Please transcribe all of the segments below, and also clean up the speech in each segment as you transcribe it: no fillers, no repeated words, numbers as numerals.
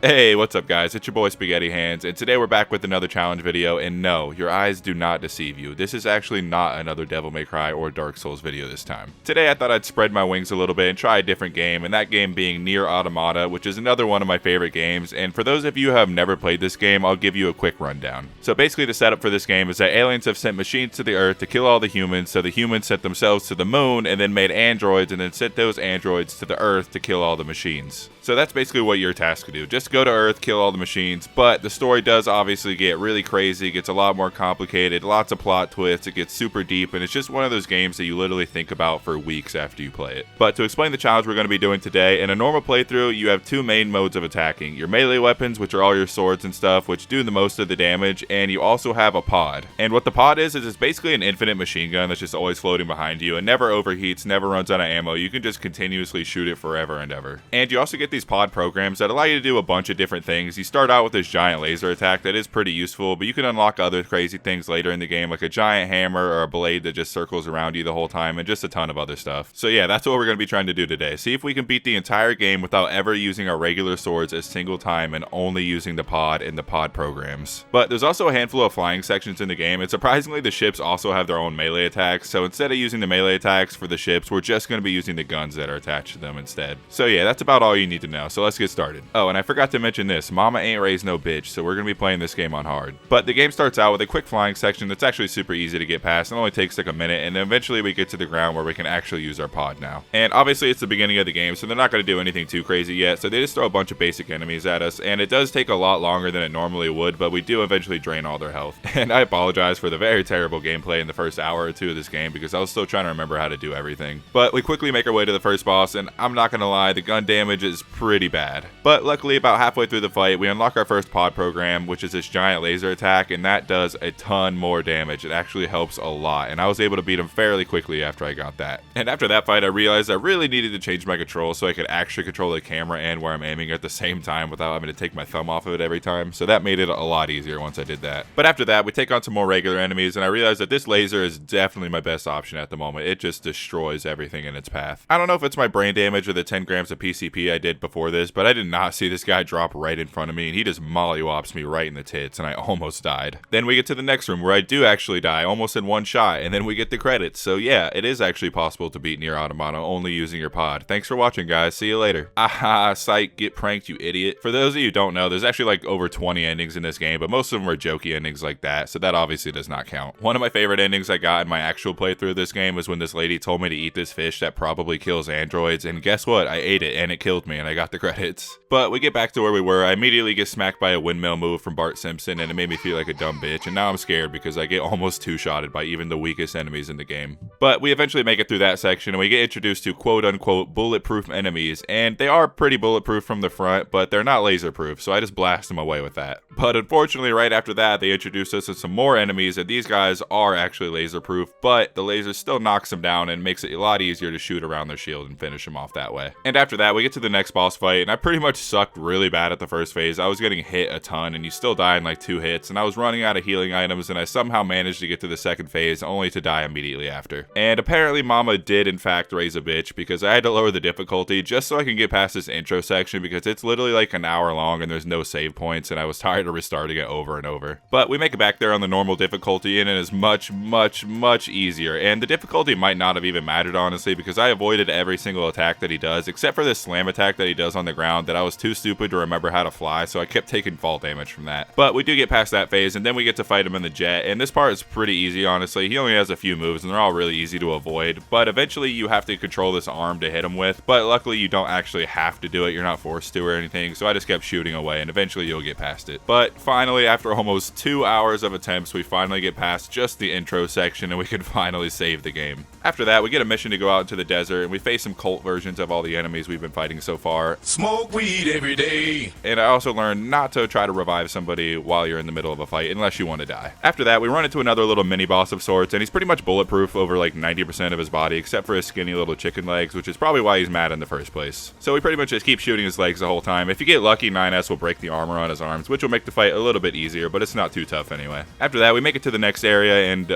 Hey, what's up guys? It's your boy Spaghetti Hands, and today we're back with another challenge video, and no, your eyes do not deceive you. This is actually not another Devil May Cry or Dark Souls video this time. Today I thought I'd spread my wings a little bit and try a different game, and that game being Nier Automata, which is another one of my favorite games, and for those of you who have never played this game, I'll give you a quick rundown. So basically the setup for this game is that aliens have sent machines to the Earth to kill all the humans, so the humans sent themselves to the moon, and then made androids, and then sent those androids to the Earth to kill all the machines. So that's basically what you're tasked to do. Just go to Earth, kill all the machines, but the story does obviously get really crazy, it gets a lot more complicated, lots of plot twists, it gets super deep, and it's just one of those games that you literally think about for weeks after you play it. But to explain the challenge we're going to be doing today, in a normal playthrough, you have two main modes of attacking. Your melee weapons, which are all your swords and stuff, which do the most of the damage, and you also have a pod. And what the pod is it's basically an infinite machine gun that's just always floating behind you, and never overheats, never runs out of ammo. You can just continuously shoot it forever and ever. And you also get these pod programs that allow you to do a bunch of different things. You start out with this giant laser attack that is pretty useful, but you can unlock other crazy things later in the game, like a giant hammer or a blade that just circles around you the whole time, and just a ton of other stuff. So yeah, that's what we're going to be trying to do today. See if we can beat the entire game without ever using our regular swords a single time and only using the pod and the pod programs. But there's also a handful of flying sections in the game, and surprisingly the ships also have their own melee attacks, so instead of using the melee attacks for the ships, we're just going to be using the guns that are attached to them instead. So yeah, that's about all you need to know, so let's get started. Oh, and I forgot to mention this, Mama ain't raised no bitch, so we're going to be playing this game on hard. But the game starts out with a quick flying section that's actually super easy to get past, it only takes like a minute, and then eventually we get to the ground where we can actually use our pod now. And obviously it's the beginning of the game, so they're not going to do anything too crazy yet, so they just throw a bunch of basic enemies at us, and it does take a lot longer than it normally would, but we do eventually drain all their health. And I apologize for the very terrible gameplay in the first hour or two of this game, because I was still trying to remember how to do everything. But we quickly make our way to the first boss, and I'm not going to lie, the gun damage is pretty bad. But luckily, about halfway through the fight, we unlock our first pod program, which is this giant laser attack, and that does a ton more damage. It actually helps a lot, and I was able to beat him fairly quickly after I got that. And after that fight, I realized I really needed to change my control so I could actually control the camera and where I'm aiming at the same time without having to take my thumb off of it every time, so that made it a lot easier once I did that. But after that, we take on some more regular enemies, and I realized that this laser is definitely my best option at the moment. It just destroys everything in its path. I don't know if it's my brain damage or the 10 grams of PCP I did before this, but I did not see this guy drop right in front of me, and he just mollywops me right in the tits, and I almost died. Then we get to the next room where I do actually die, almost in one shot, and then we get the credits. So yeah, it is actually possible to beat Nier Automata only using your pod. Thanks for watching, guys. See you later. Aha, psych, get pranked, you idiot. For those of you who don't know, there's actually like over 20 endings in this game, but most of them are jokey endings like that, so that obviously does not count. One of my favorite endings I got in my actual playthrough of this game was when this lady told me to eat this fish that probably kills androids, and guess what? I ate it, and it killed me, and I got the credits. But we get back to where we were. I immediately get smacked by a windmill move from Bart Simpson, and it made me feel like a dumb bitch, and now I'm scared because I get almost two-shotted by even the weakest enemies in the game. But we eventually make it through that section, and we get introduced to quote-unquote bulletproof enemies, and they are pretty bulletproof from the front, but they're not laser-proof, so I just blast them away with that. But unfortunately, right after that, they introduced us to some more enemies, and these guys are actually laser-proof, but the laser still knocks them down and makes it a lot easier to shoot around their shield and finish them off that way. And after that, we get to the next boss fight, and I pretty much sucked really bad at the first phase. I was getting hit a ton, and you still die in like 2 hits, and I was running out of healing items, and I somehow managed to get to the second phase, only to die immediately after. And apparently Mama did in fact raise a bitch, because I had to lower the difficulty just so I can get past this intro section, because it's literally like an hour long and there's no save points, and I was tired of restarting it over and over. But we make it back there on the normal difficulty, and it is much easier, and the difficulty might not have even mattered honestly, because I avoided every single attack that he does, except for this slam attack that he does on the ground that I was too stupid to remember how to fly, so I kept taking fall damage from that. But we do get past that phase, and then we get to fight him in the jet, and this part is pretty easy honestly. He only has a few moves, and they're all really easy to avoid, but eventually you have to control this arm to hit him with, but luckily you don't actually have to do it, you're not forced to or anything, so I just kept shooting away, and eventually you'll get past it. But finally, after almost 2 hours of attempts, we finally get past just the intro section, and we can finally save the game. After that, we get a mission to go out into the desert, and we face some cult versions of all the enemies we've been fighting so far. Smoke weed every day. And I also learned not to try to revive somebody while you're in the middle of a fight unless you want to die. After that, we run into another little mini boss of sorts, and he's pretty much bulletproof over like 90% of his body, except for his skinny little chicken legs, which is probably why he's mad in the first place. So we pretty much just keep shooting his legs the whole time. If you get lucky, 9S will break the armor on his arms, which will make the fight a little bit easier, but it's not too tough anyway. After that, we make it to the next area, and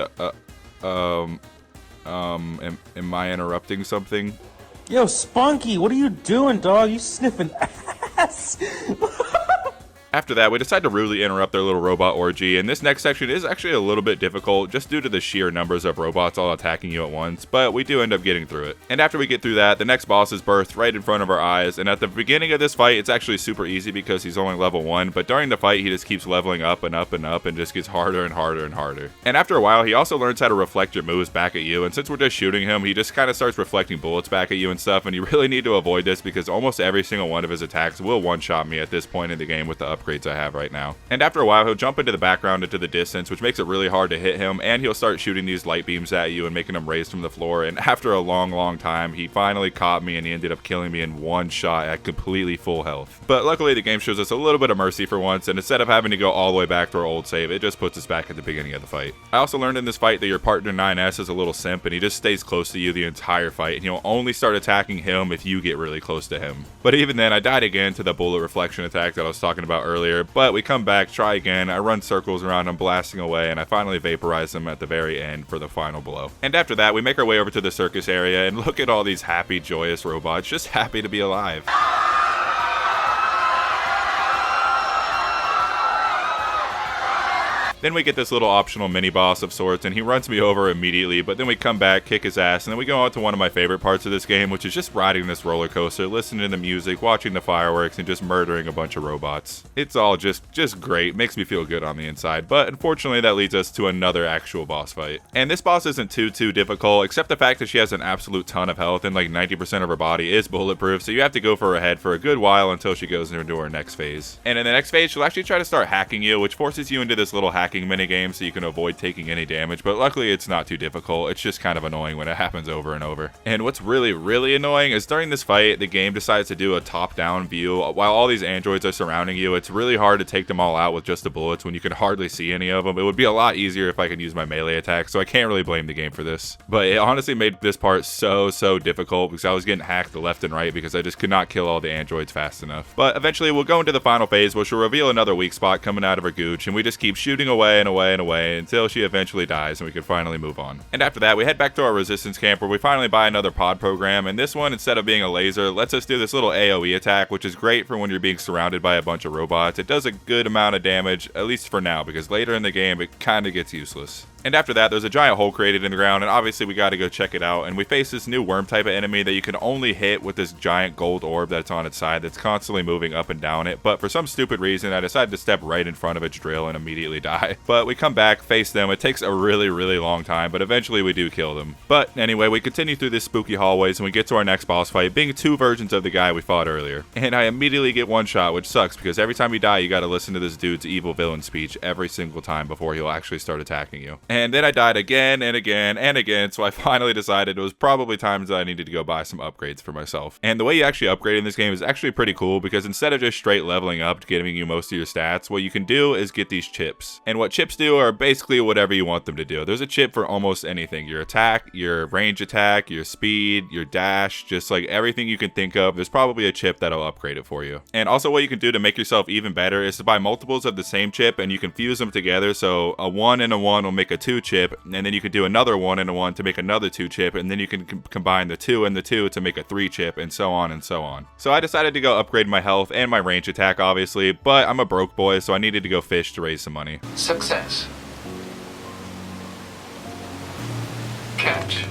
am I interrupting something? Yo, Spunky, what are you doing, dog? You sniffing ass? After that, we decide to rudely interrupt their little robot orgy, and this next section is actually a little bit difficult just due to the sheer numbers of robots all attacking you at once, but we do end up getting through it. And after we get through that, the next boss is birthed right in front of our eyes, and at the beginning of this fight, it's actually super easy because he's only level 1, but during the fight, he just keeps leveling up and up and up and just gets harder and harder and harder. And after a while, he also learns how to reflect your moves back at you, and since we're just shooting him, he just kind of starts reflecting bullets back at you and stuff, and you really need to avoid this because almost every single one of his attacks will one-shot me at this point in the game with the upgrades I have right now. And after a while, he'll jump into the background into the distance, which makes it really hard to hit him, and he'll start shooting these light beams at you and making them raise from the floor, and after a long time, he finally caught me and he ended up killing me in one shot at completely full health. But luckily, the game shows us a little bit of mercy for once, and instead of having to go all the way back to our old save, it just puts us back at the beginning of the fight. I also learned in this fight that your partner 9S is a little simp, and he just stays close to you the entire fight, and he'll only start attacking him if you get really close to him. But even then, I died again to the bullet reflection attack that I was talking about earlier, but we come back, try again, I run circles around him, blasting away, and I finally vaporize him at the very end for the final blow. And after that, we make our way over to the circus area, and look at all these happy, joyous robots, just happy to be alive. Then we get this little optional mini-boss of sorts, and he runs me over immediately, but then we come back, kick his ass, and then we go on to one of my favorite parts of this game, which is just riding this roller coaster, listening to the music, watching the fireworks, and just murdering a bunch of robots. It's all just great, makes me feel good on the inside, but unfortunately that leads us to another actual boss fight. And this boss isn't too difficult, except the fact that she has an absolute ton of health, and like 90% of her body is bulletproof, so you have to go for her head for a good while until she goes into her next phase. And in the next phase, she'll actually try to start hacking you, which forces you into this little hacking minigame so you can avoid taking any damage, but luckily it's not too difficult. It's just kind of annoying when it happens over and over. And what's really annoying is during this fight, the game decides to do a top-down view. While all these androids are surrounding you, it's really hard to take them all out with just the bullets when you can hardly see any of them. It would be a lot easier if I could use my melee attack, so I can't really blame the game for this. But it honestly made this part so difficult because I was getting hacked left and right because I just could not kill all the androids fast enough. But eventually we'll go into the final phase, which will reveal another weak spot coming out of her gooch, and we just keep shooting away and away until she eventually dies and we can finally move on. And after that, we head back to our resistance camp where we finally buy another pod program, and this one, instead of being a laser, lets us do this little AoE attack, which is great for when you're being surrounded by a bunch of robots. It does a good amount of damage, at least for now, because later in the game it kind of gets useless. And after that, there's a giant hole created in the ground, and obviously we gotta go check it out, and we face this new worm type of enemy that you can only hit with this giant gold orb that's on its side that's constantly moving up and down it, but for some stupid reason I decided to step right in front of its drill and immediately die. But we come back, face them, it takes a really long time, but eventually we do kill them. But anyway, we continue through this spooky hallways and we get to our next boss fight, being two versions of the guy we fought earlier. And I immediately get one shot, which sucks because every time you die you gotta listen to this dude's evil villain speech every single time before he'll actually start attacking you. And then I died again and again, so I finally decided it was probably time that I needed to go buy some upgrades for myself. And the way you actually upgrade in this game is actually pretty cool because instead of just straight leveling up, giving you most of your stats, what you can do is get these chips. And what chips do are basically whatever you want them to do. There's a chip for almost anything. Your attack, your range attack, your speed, your dash, just like everything you can think of, there's probably a chip that'll upgrade it for you. And also what you can do to make yourself even better is to buy multiples of the same chip and you can fuse them together, so a 1 and a 1 will make a 2 chip, and then you can do another 1 and a 1 to make another 2 chip, and then you can combine the 2 and the 2 to make a 3 chip, and so on and so on. So I decided to go upgrade my health and my range attack obviously, but I'm a broke boy, so I needed to go fish to raise some money. Success. Catch.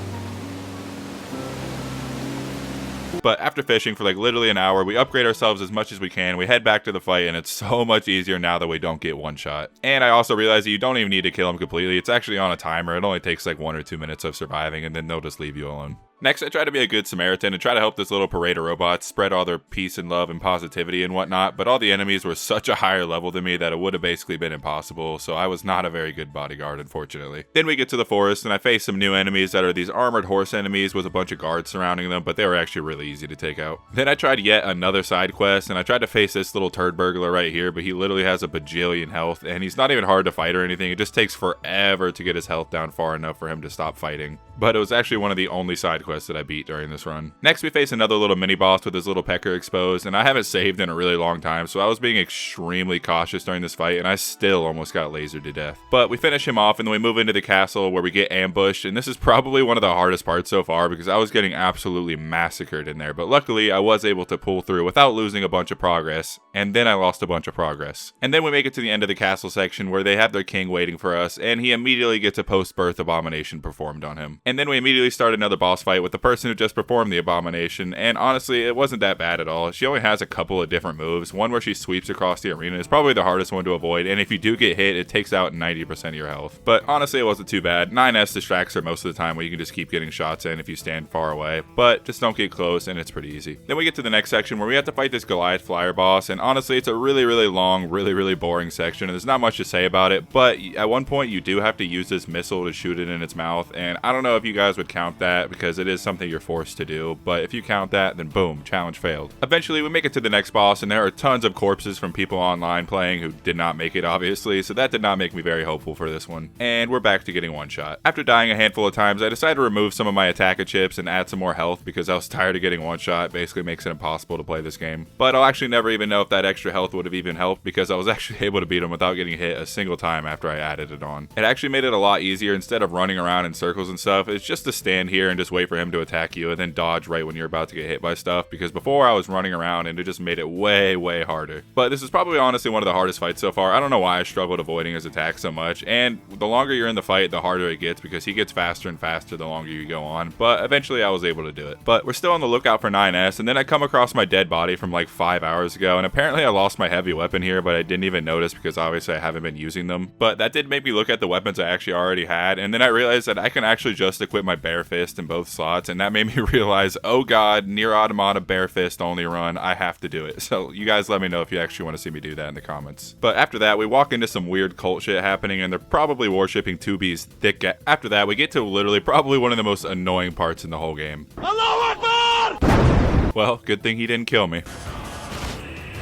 But after fishing for like literally an hour, we upgrade ourselves as much as we can, we head back to the fight, and it's so much easier now that we don't get one shot. And I also realized that you don't even need to kill him completely, it's actually on a timer, it only takes like 1 or 2 minutes of surviving, and then they'll just leave you alone. Next, I try to be a good Samaritan and try to help this little parade of robots spread all their peace and love and positivity and whatnot, but all the enemies were such a higher level than me that it would have basically been impossible, so I was not a very good bodyguard, unfortunately. Then we get to the forest, and I face some new enemies that are these armored horse enemies with a bunch of guards surrounding them, but they were actually really easy to take out. Then I tried yet another side quest, and I tried to face this little turd burglar right here, but he literally has a bajillion health, and he's not even hard to fight or anything, it just takes forever to get his health down far enough for him to stop fighting. but it was actually one of the only side quests that I beat during this run. Next, we face another little mini boss with his little pecker exposed, and I haven't saved in a really long time, so I was being extremely cautious during this fight, and I still almost got lasered to death. But we finish him off, and then we move into the castle where we get ambushed, and this is probably one of the hardest parts so far because I was getting absolutely massacred in there, but luckily I was able to pull through without losing a bunch of progress, and then I lost a bunch of progress. And then we make it to the end of the castle section where they have their king waiting for us, and he immediately gets a post-birth abomination performed on him. And then we immediately start another boss fight with the person who just performed the abomination, and honestly, it wasn't that bad at all. She only has a couple of different moves. One where she sweeps across the arena is probably the hardest one to avoid, and if you do get hit, it takes out 90% of your health. But honestly, it wasn't too bad. 9S distracts her most of the time where you can just keep getting shots in if you stand far away, but just don't get close, and it's pretty easy. Then we get to the next section where we have to fight this Goliath flyer boss, and honestly, it's a really long, really boring section, and there's not much to say about it, but at one point, you do have to use this missile to shoot it in its mouth, and I don't know if you guys would count that because it is something you're forced to do, but if you count that, then boom, challenge failed. Eventually, we make it to the next boss, and there are tons of corpses from people online playing who did not make it, obviously, so that did not make me very hopeful for this one. And we're back to getting one shot. After dying a handful of times, I decided to remove some of my attacker chips and add some more health because I was tired of getting one shot. It basically makes it impossible to play this game. But I'll actually never even know if that extra health would have even helped because I was actually able to beat him without getting hit a single time after I added it on. It actually made it a lot easier. Instead of running around in circles and stuff, it's just to stand here and just wait for him to attack you and then dodge right when you're about to get hit by stuff, because before I was running around and it just made it way harder. But this is probably honestly one of the hardest fights so far. I don't know why I struggled avoiding his attacks so much, and the longer you're in the fight, the harder it gets because he gets faster and faster the longer you go on, but eventually I was able to do it. But we're still on the lookout for 9S, and then I come across my dead body from like 5 hours ago, and apparently I lost my heavy weapon here, but I didn't even notice because obviously I haven't been using them. But that did make me look at the weapons I actually already had, and then I realized that I can actually just equip my bare fist in both slots, and that made me realize, oh god, Nier Automata bare fist only run, I have to do it. So you guys let me know if you actually want to see me do that in the comments. But after that, we walk into some weird cult shit happening, and they're probably worshipping 2B's thick. After that, we get to literally probably one of the most annoying parts in the whole game. Allahu Akbar! Well, good thing he didn't kill me.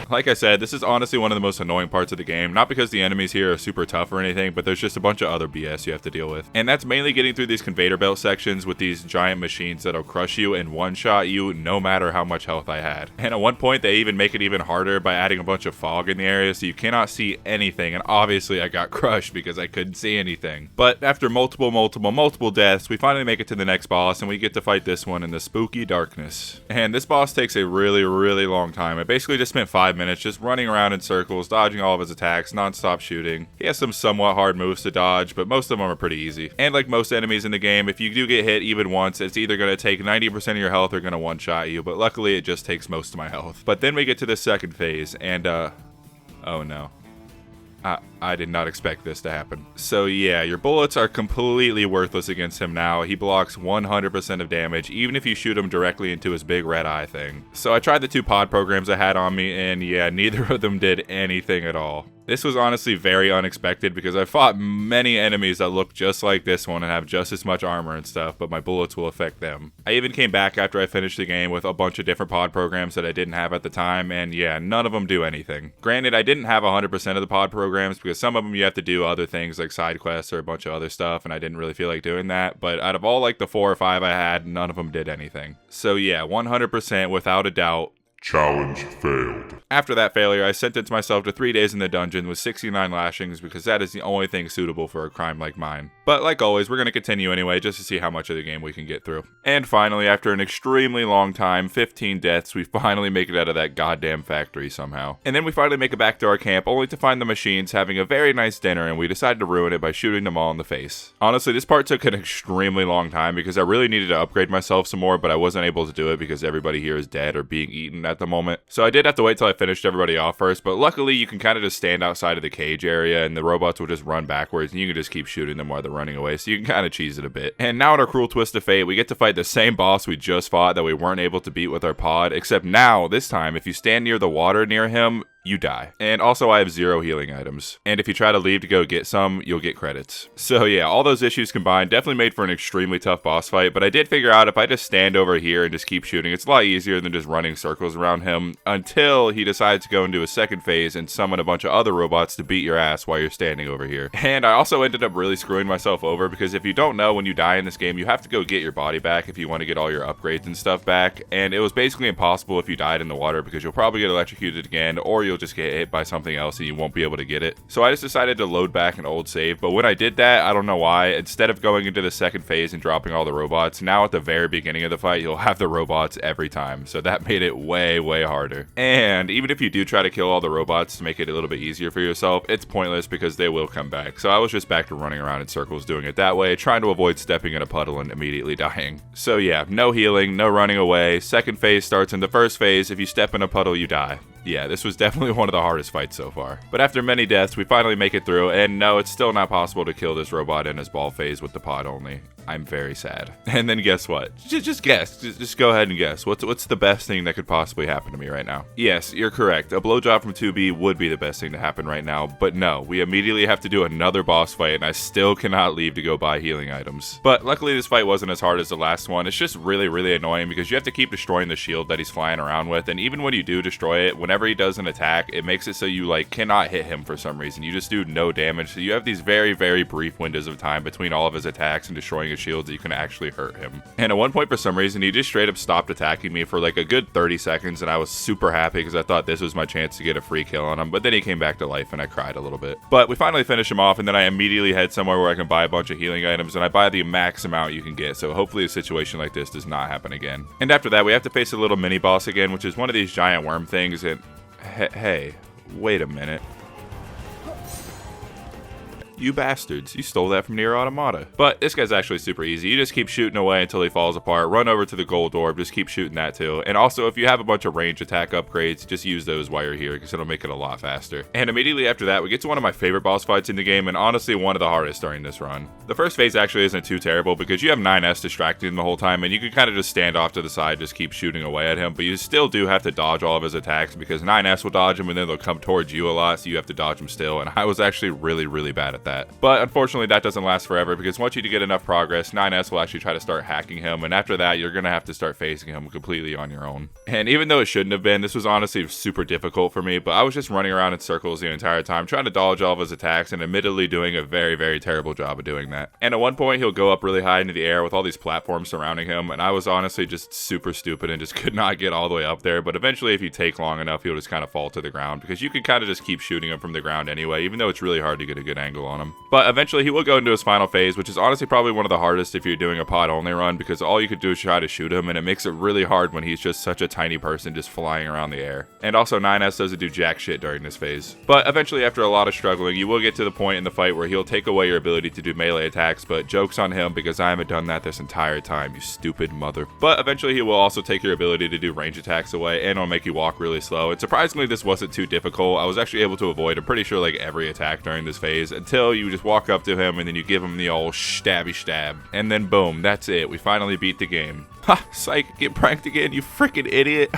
Like I said, this is honestly one of the most annoying parts of the game, not because the enemies here are super tough or anything, but there's just a bunch of other BS you have to deal with. And that's mainly getting through these conveyor belt sections with these giant machines that'll crush you and one-shot you no matter how much health I had. And at one point, they even make it even harder by adding a bunch of fog in the area so you cannot see anything, and obviously I got crushed because I couldn't see anything. But after multiple deaths, we finally make it to the next boss, and we get to fight this one in the spooky darkness. And this boss takes a really long time. I basically just spent 5 minutes just running around in circles, dodging all of his attacks, non-stop shooting. He has some somewhat hard moves to dodge, but most of them are pretty easy. And like most enemies in the game, if you do get hit even once, it's either going to take 90% of your health or going to one-shot you, but luckily it just takes most of my health. But then we get to the second phase, and oh no. I did not expect this to happen. So yeah, your bullets are completely worthless against him now. He blocks 100% of damage, even if you shoot him directly into his big red eye thing. So I tried the 2 pod programs I had on me, and yeah, neither of them did anything at all. This was honestly very unexpected because I fought many enemies that look just like this one and have just as much armor and stuff, but my bullets will affect them. I even came back after I finished the game with a bunch of different pod programs that I didn't have at the time, and yeah, none of them do anything. Granted, I didn't have 100% of the pod programs because some of them you have to do other things like side quests or a bunch of other stuff, and I didn't really feel like doing that, but out of all like the 4 or 5 I had, none of them did anything. So yeah, 100% without a doubt, challenge failed. After that failure, I sentenced myself to 3 days in the dungeon with 69 lashings because that is the only thing suitable for a crime like mine. But like always, we're going to continue anyway just to see how much of the game we can get through. And finally, after an extremely long time, 15 deaths, we finally make it out of that goddamn factory somehow. And then we finally make it back to our camp only to find the machines having a very nice dinner, and we decide to ruin it by shooting them all in the face. Honestly, this part took an extremely long time because I really needed to upgrade myself some more, but I wasn't able to do it because everybody here is dead or being eaten at the moment. So I did have to wait till I finished everybody off first, but luckily you can kind of just stand outside of the cage area and the robots will just run backwards and you can just keep shooting them while they're running away, so you can kind of cheese it a bit. And now in our cruel twist of fate, we get to fight the same boss we just fought that we weren't able to beat with our pod, except now, this time, if you stand near the water near him, you die. And also I have 0 healing items. And if you try to leave to go get some, you'll get credits. So yeah, all those issues combined definitely made for an extremely tough boss fight, but I did figure out if I just stand over here and just keep shooting, it's a lot easier than just running circles around him until he decides to go into a second phase and summon a bunch of other robots to beat your ass while you're standing over here. And I also ended up really screwing myself over because if you don't know, when you die in this game, you have to go get your body back if you want to get all your upgrades and stuff back. And it was basically impossible if you died in the water because you'll probably get electrocuted again, or you'll just get hit by something else and you won't be able to get it. So I just decided to load back an old save, but when I did that, I don't know why, instead of going into the second phase and dropping all the robots, now at the very beginning of the fight, you'll have the robots every time. So that made it way, way harder. And even if you do try to kill all the robots to make it a little bit easier for yourself, it's pointless because they will come back. So I was just back to running around in circles doing it that way, trying to avoid stepping in a puddle and immediately dying. So yeah, no healing, no running away. Second phase starts in the first phase. If you step in a puddle, you die. Yeah, this was definitely one of the hardest fights so far. But after many deaths, we finally make it through, and no, it's still not possible to kill this robot in his ball phase with the pod only. I'm very sad. And then guess what? Just guess. Just go ahead and guess. What's the best thing that could possibly happen to me right now? Yes, you're correct. A blowjob from 2B would be the best thing to happen right now, but no, we immediately have to do another boss fight, and I still cannot leave to go buy healing items. But luckily this fight wasn't as hard as the last one. It's just really, really annoying because you have to keep destroying the shield that he's flying around with, and even when you do destroy it, whenever he does an attack, it makes it so you like cannot hit him for some reason. You just do no damage, so you have these very, very brief windows of time between all of his attacks and destroying his shields that you can actually hurt him. And at one point, for some reason, he just straight up stopped attacking me for like a good 30 seconds, and I was super happy because I thought this was my chance to get a free kill on him, but then he came back to life and I cried a little bit. But we finally finish him off, and then I immediately head somewhere where I can buy a bunch of healing items, and I buy the max amount you can get, so hopefully a situation like this does not happen again. And after that, we have to face a little mini boss again, which is one of these giant worm things, and hey, wait a minute. You bastards, you stole that from Nier Automata. But this guy's actually super easy. You just keep shooting away until he falls apart, run over to the gold orb, just keep shooting that too. And also, if you have a bunch of range attack upgrades, just use those while you're here because it'll make it a lot faster. And immediately after that, we get to one of my favorite boss fights in the game, and honestly one of the hardest during this run. The first phase actually isn't too terrible because you have 9S distracting him the whole time, and you can kind of just stand off to the side, just keep shooting away at him, but you still do have to dodge all of his attacks because 9S will dodge him and then they'll come towards you a lot, so you have to dodge them still, and I was actually really, really bad at that. But unfortunately, that doesn't last forever because once you get enough progress, 9S will actually try to start hacking him, and after that, you're gonna have to start facing him completely on your own. And even though it shouldn't have been, this was honestly super difficult for me, but I was just running around in circles the entire time, trying to dodge all of his attacks, and admittedly doing a very, very terrible job of doing that. And at one point, he'll go up really high into the air with all these platforms surrounding him, and I was honestly just super stupid and just could not get all the way up there, but eventually, if you take long enough, he'll just kind of fall to the ground because you can kind of just keep shooting him from the ground anyway, even though it's really hard to get a good angle on him. But eventually, he will go into his final phase, which is honestly probably one of the hardest if you're doing a pod only run because all you could do is try to shoot him, and it makes it really hard when he's just such a tiny person just flying around the air. And also 9S doesn't do jack shit during this phase. But eventually, after a lot of struggling, you will get to the point in the fight where he'll take away your ability to do melee attacks, but joke's on him because I haven't done that this entire time, you stupid mother. But eventually he will also take your ability to do range attacks away, and it'll make you walk really slow. And surprisingly, this wasn't too difficult. I was actually able to avoid, I'm pretty sure, like every attack during this phase until you just walk up to him and then you give him the old stabby stab. And then boom, that's it. We finally beat the game. Ha! Psych, get pranked again, you freaking idiot.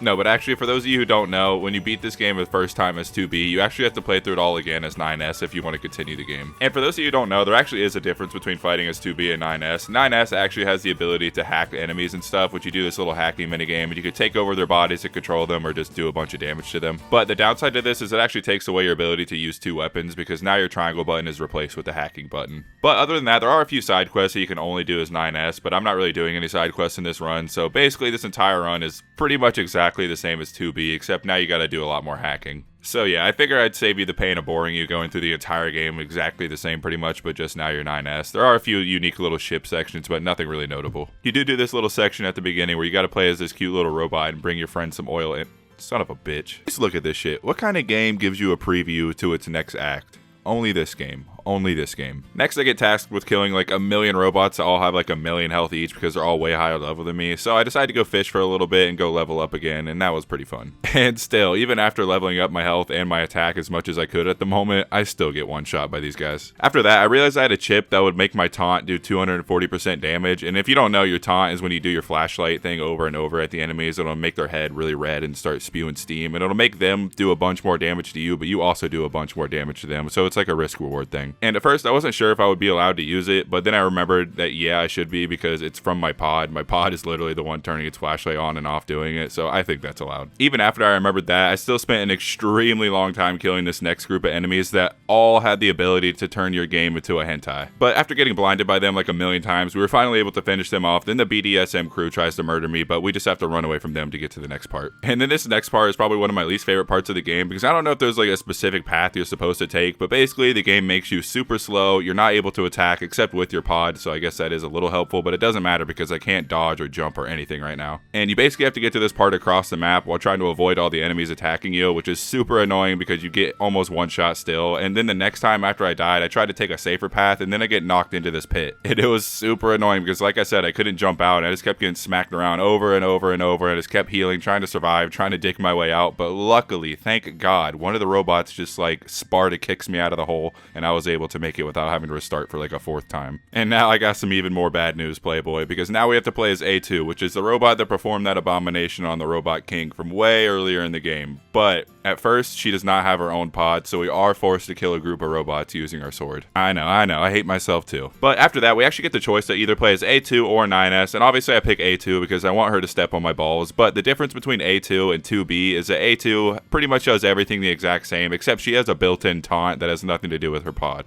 No, but actually, for those of you who don't know, when you beat this game the first time as 2B, you actually have to play through it all again as 9S if you want to continue the game. And for those of you who don't know, there actually is a difference between fighting as 2B and 9S. 9S actually has the ability to hack enemies and stuff, which you do this little hacking minigame, and you can take over their bodies and control them or just do a bunch of damage to them. But the downside to this is it actually takes away your ability to use two weapons because now your triangle button is replaced with the hacking button. But other than that, there are a few side quests that you can only do as 9S, but I'm not really doing any side quests in this run, so basically this entire run is pretty much exactly the same as 2B, except now you gotta do a lot more hacking. So yeah, I figure I'd save you the pain of boring you going through the entire game exactly the same pretty much, but just now you're 9S. There are a few unique little ship sections, but nothing really notable. You do this little section at the beginning where you gotta play as this cute little robot and bring your friend some oil in. Son of a bitch. Just look at this shit. What kind of game gives you a preview to its next act? Only this game. only this game. Next, I get tasked with killing like a million robots that all have like a million health each because they're all way higher level than me, so I decided to go fish for a little bit and go level up again, and that was pretty fun. And still, even after leveling up my health and my attack as much as I could at the moment, I still get one shot by these guys. After that, I realized I had a chip that would make my taunt do 240% damage, and if you don't know, your taunt is when you do your flashlight thing over and over at the enemies. It'll make their head really red and start spewing steam, and it'll make them do a bunch more damage to you, but you also do a bunch more damage to them, so it's like a risk reward thing. And at first I wasn't sure if I would be allowed to use it, but then I remembered that yeah, I should be, because it's from my pod. My pod is literally the one turning its flashlight on and off doing it, so I think that's allowed. Even after I remembered that, I still spent an extremely long time killing this next group of enemies that all had the ability to turn your game into a hentai. But after getting blinded by them like a million times, we were finally able to finish them off. Then the BDSM crew tries to murder me, but we just have to run away from them to get to the next part. And then this next part is probably one of my least favorite parts of the game, because I don't know if there's like a specific path you're supposed to take, but basically the game makes you super slow. You're not able to attack except with your pod, so I guess that is a little helpful, but it doesn't matter because I can't dodge or jump or anything right now. And you basically have to get to this part across the map while trying to avoid all the enemies attacking you, which is super annoying because you get almost one shot still. And then the next time after I died, I tried to take a safer path, and then I get knocked into this pit. And it was super annoying because, like I said, I couldn't jump out, and I just kept getting smacked around over and over and over, and I just kept healing, trying to survive, trying to dig my way out. But luckily, thank God, one of the robots just like Sparta kicks me out of the hole, and I was able to make it without having to restart for like a fourth time. And now I got some even more bad news, Playboy, because now we have to play as A2, which is the robot that performed that abomination on the Robot King from way earlier in the game. But at first, she does not have her own pod, so we are forced to kill a group of robots using our sword. I know, I hate myself too. But after that, we actually get the choice to either play as A2 or 9S, and obviously I pick A2 because I want her to step on my balls, but the difference between A2 and 2B is that A2 pretty much does everything the exact same, except she has a built-in taunt that has nothing to do with her pod.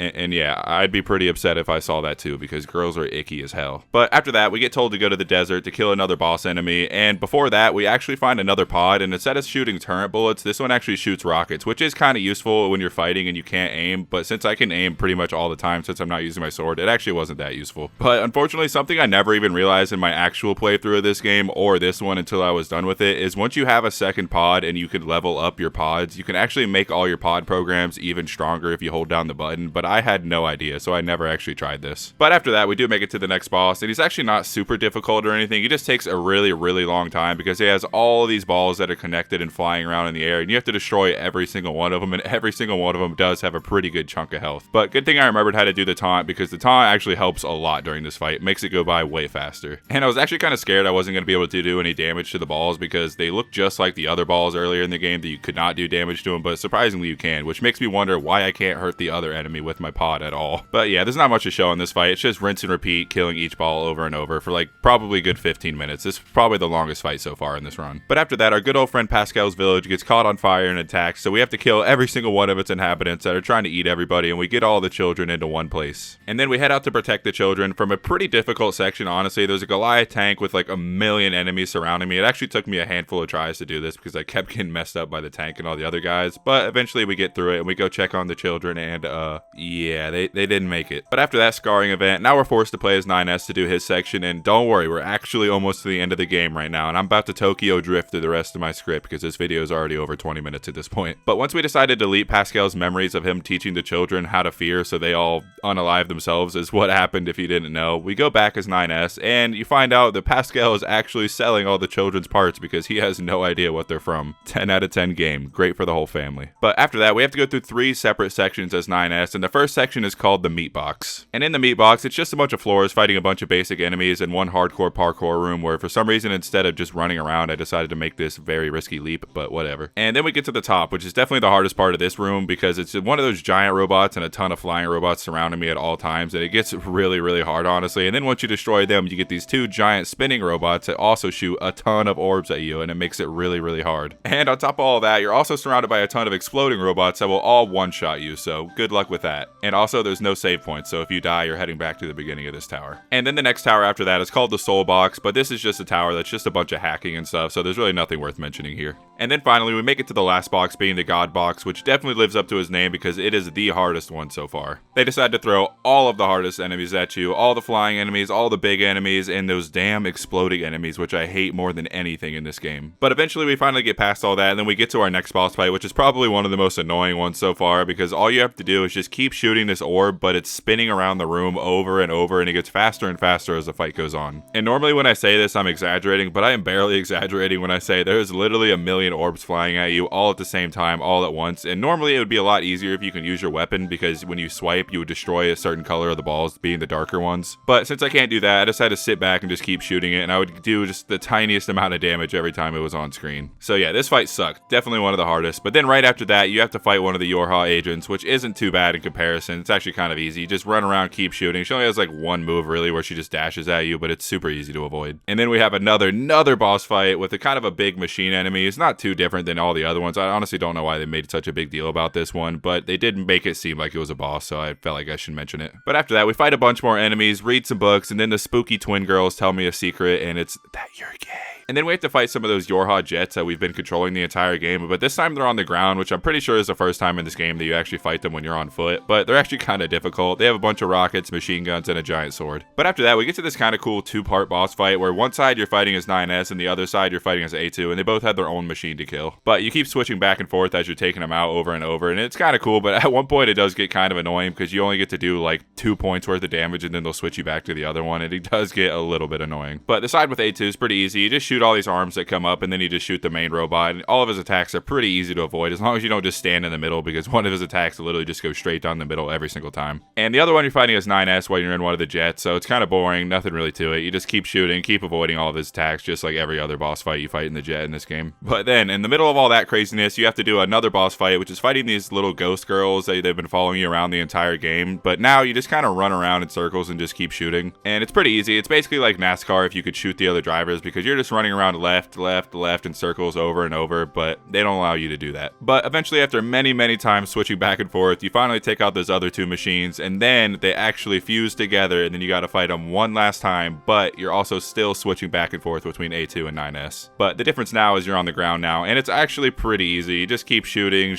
And yeah, I'd be pretty upset if I saw that too, because girls are icky as hell. But after that, we get told to go to the desert to kill another boss enemy, and before that, we actually find another pod, and instead of shooting turret bullets, this one actually shoots rockets, which is kind of useful when you're fighting and you can't aim, but since I can aim pretty much all the time since I'm not using my sword, it actually wasn't that useful. But unfortunately, something I never even realized in my actual playthrough of this game, or this one until I was done with it, is once you have a second pod and you can level up your pods, you can actually make all your pod programs even stronger if you hold down the button, but I had no idea, so I never actually tried this. But after that, we do make it to the next boss, and he's actually not super difficult or anything. He just takes a really long time because he has all of these balls that are connected and flying around in the air, and you have to destroy every single one of them, and every single one of them does have a pretty good chunk of health. But good thing I remembered how to do the taunt, because the taunt actually helps a lot during this fight. It makes it go by way faster. And I was actually kind of scared I wasn't going to be able to do any damage to the balls because they look just like the other balls earlier in the game that you could not do damage to them, but surprisingly you can, which makes me wonder why I can't hurt the other enemy with my pod at all. But yeah, there's not much to show in this fight. It's just rinse and repeat, killing each ball over and over for like probably a good 15 minutes. This is probably the longest fight so far in this run. But after that, our good old friend Pascal's village gets caught on fire and attacked, so we have to kill every single one of its inhabitants that are trying to eat everybody, and we get all the children into one place. And then we head out to protect the children from a pretty difficult section, honestly. There's a Goliath tank with like a million enemies surrounding me. It actually took me a handful of tries to do this because I kept getting messed up by the tank and all the other guys, but eventually we get through it and we go check on the children, and yeah, they didn't make it. But after that scarring event, now we're forced to play as 9S to do his section, and don't worry, we're actually almost to the end of the game right now, and I'm about to Tokyo drift through the rest of my script because this video is already over 20 minutes at this point. But once we decided to delete Pascal's memories of him teaching the children how to fear so they all unalive themselves, is what happened if you didn't know, we go back as 9S, and you find out that Pascal is actually selling all the children's parts because he has no idea what they're from. 10 out of 10 game. Great for the whole family. But after that, we have to go through 3 separate sections as 9S, and the first section is called the meat box. And in the meat box, it's just a bunch of floors fighting a bunch of basic enemies and one hardcore parkour room where for some reason, instead of just running around, I decided to make this very risky leap, but whatever. And then we get to the top, which is definitely the hardest part of this room because it's one of those giant robots and a ton of flying robots surrounding me at all times, and it gets really hard, honestly. And then once you destroy them, you get these 2 giant spinning robots that also shoot a ton of orbs at you, and it makes it really hard. And on top of all that, you're also surrounded by a ton of exploding robots that will all one-shot you, so good luck with that. that. And also there's no save points, so if you die, you're heading back to the beginning of this tower. And then the next tower after that is called the Soul Box, but this is just a tower that's just a bunch of hacking and stuff, so there's really nothing worth mentioning here. And then finally we make it to the last box, being the God Box, which definitely lives up to his name because it is the hardest one so far. They decide to throw all of the hardest enemies at you, all the flying enemies, all the big enemies, and those damn exploding enemies, which I hate more than anything in this game. But eventually we finally get past all that, and then we get to our next boss fight, which is probably one of the most annoying ones so far, because all you have to do is just keep shooting this orb, but it's spinning around the room over and over, and it gets faster and faster as the fight goes on. And normally when I say this, I'm exaggerating, but I am barely exaggerating when I say there's literally a million orbs flying at you all at the same time, all at once. And normally it would be a lot easier if you can use your weapon, because when you swipe, you would destroy a certain color of the balls, being the darker ones. But since I can't do that, I decided to sit back and just keep shooting it, and I would do just the tiniest amount of damage every time it was on screen. So yeah, this fight sucked. Definitely one of the hardest. But then right after that, you have to fight one of the Yorha agents, which isn't too bad in comparison. It's actually kind of easy. You just run around, keep shooting. She only has like one move really where she just dashes at you, but it's super easy to avoid. And then we have another boss fight with a kind of a big machine enemy. It's not too different than all the other ones. I honestly don't know why they made such a big deal about this one, but they did make it seem like it was a boss, so I felt like I should mention it. But after that, we fight a bunch more enemies, read some books, and then the spooky twin girls tell me a secret, and it's that you're gay. And then we have to fight some of those Yorha jets that we've been controlling the entire game, but this time they're on the ground, which I'm pretty sure is the first time in this game that you actually fight them when you're on foot, but they're actually kind of difficult. They have a bunch of rockets, machine guns, and a giant sword. But after that, we get to this kind of cool two-part boss fight where one side you're fighting as 9S and the other side you're fighting as A2, and they both have their own machine to kill. But you keep switching back and forth as you're taking them out over and over, and it's kind of cool, but at one point it does get kind of annoying because you only get to do like 2 points worth of damage, and then they'll switch you back to the other one, and it does get a little bit annoying. But the side with A2 is pretty easy. You just shoot all these arms that come up, and then you just shoot the main robot, and all of his attacks are pretty easy to avoid as long as you don't just stand in the middle, because one of his attacks literally just goes straight down the middle every single time. And the other one you're fighting is 9S while you're in one of the jets, so it's kind of boring, nothing really to it. You just keep shooting, keep avoiding all of his attacks, just like every other boss fight you fight in the jet in this game. But then in the middle of all that craziness, you have to do another boss fight, which is fighting these little ghost girls that they've been following you around the entire game, but now you just kind of run around in circles and just keep shooting. And it's pretty easy. It's basically like NASCAR if you could shoot the other drivers, because you're just running around left in circles over and over, but they don't allow you to do that. But eventually, after many times switching back and forth, you finally take out those other two machines, and then they actually fuse together, and then you got to fight them one last time, but you're also still switching back and forth between A2 and 9S. But the difference now is you're on the ground now, and it's actually pretty easy. You just keep shooting,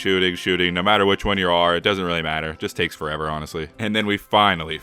no matter which one you are. It doesn't really matter. It just takes forever, honestly. And then we finally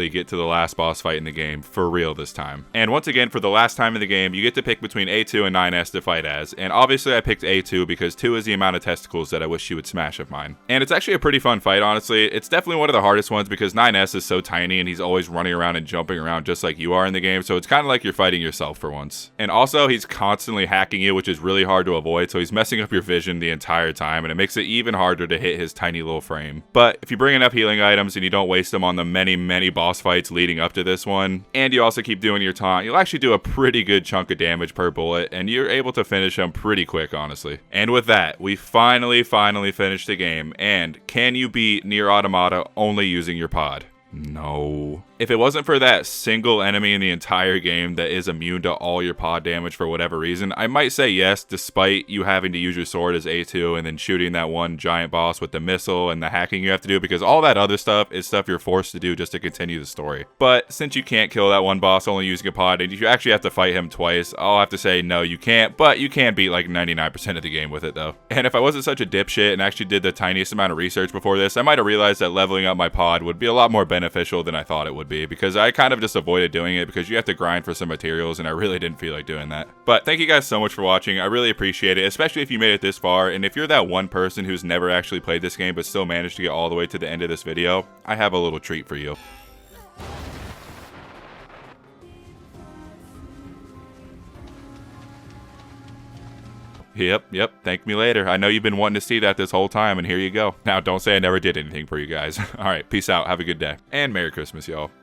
get to the last boss fight in the game, for real this time. And once again, for the last time in the game, you get to pick between A2 and 9S to fight as, and obviously I picked A2 because 2 is the amount of testicles that I wish she would smash of mine. And it's actually a pretty fun fight, honestly. It's definitely one of the hardest ones because 9S is so tiny and he's always running around and jumping around just like you are in the game, so it's kind of like you're fighting yourself for once. And also, he's constantly hacking you, which is really hard to avoid, so he's messing up your vision the entire time, and it makes it even harder to hit his tiny little frame. But if you bring enough healing items and you don't waste them on the many boss fights leading up to this one, and you also keep doing your taunt, you'll actually do a pretty good chunk of damage per bullet, and you're able to finish him pretty quick, honestly. And with that, we finally finished the game. And can you beat Nier Automata only using your pod? No. If it wasn't for that single enemy in the entire game that is immune to all your pod damage for whatever reason, I might say yes, despite you having to use your sword as A2 and then shooting that one giant boss with the missile and the hacking you have to do, because all that other stuff is stuff you're forced to do just to continue the story. But since you can't kill that one boss only using a pod, and you actually have to fight him twice, I'll have to say no, you can't, but you can beat like 99% of the game with it though. And if I wasn't such a dipshit and actually did the tiniest amount of research before this, I might have realized that leveling up my pod would be a lot more beneficial than I thought it would be, because I kind of just avoided doing it because you have to grind for some materials, and I really didn't feel like doing that. But thank you guys so much for watching. I really appreciate it, especially if you made it this far, and if you're that one person who's never actually played this game but still managed to get all the way to the end of this video, I have a little treat for you. Yep, thank me later. I know you've been wanting to see that this whole time, and here you go. Now, don't say I never did anything for you guys. Alright, peace out, have a good day, and Merry Christmas, y'all.